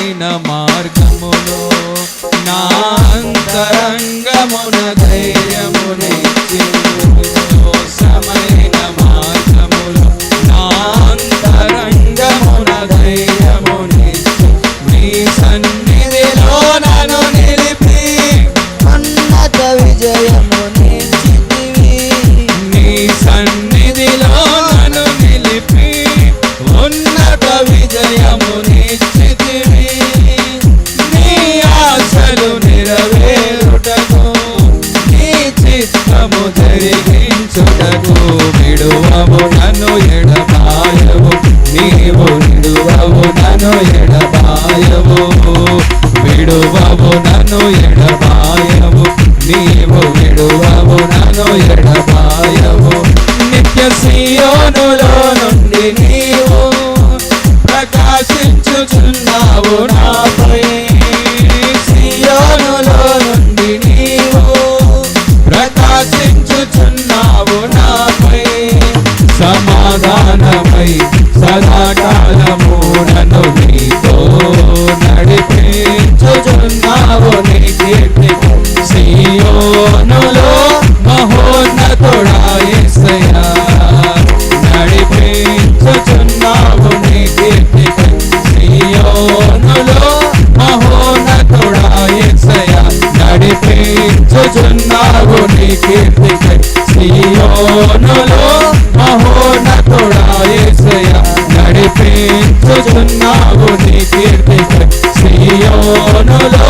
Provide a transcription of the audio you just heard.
సమమైన మార్గములో నా అంతరంగమున ధైర్యమునిచ్చి సమమైన మార్గములో నా అంతరంగమున ధైర్యమునిచ్చి నీ సన్నిధిలో నన్ను నిలిపి ఉన్నత విజయమునిచ్చితివి నీ సన్నిధిలో నన్ను నిలిపి ఉన్నత విజయమునిచ్చితివి నీ ఆశలు నెరవేరుటకు నీ చిత్తము జరిగించుటకు విడువవు నన్ను ఎడబాయవు నీవు విడువవు నన్ను ఎడబాయవు విడువవు నన్ను ఎడబాయవు నీవు విడువవు నన్ను ఎడబాయవు నిత్య సీయోనులో నుండి నీవు ప్రకాశించుచున్నావు నాపై సీయోనులో నుండి నీవు ప్రకాశించుచున్నావు నాపై సమాధానమై సదాకాలము నన్ను నీతో నడిపించుచున్నావు నీ కీర్తి సీయోనులో మహోన్నతుడా యేసయ్యా నడిపించుచున్నావు నీ కీర్తి సీయోనులో మహోన్నతుడా యేసయ్యా నడిపించుచున్నావు నీ కీర్తి సీయోనులో మహోన్నతుడా యేసయ్యా నడిపించుచున్నావు నీ కీర్తి సీయోనులో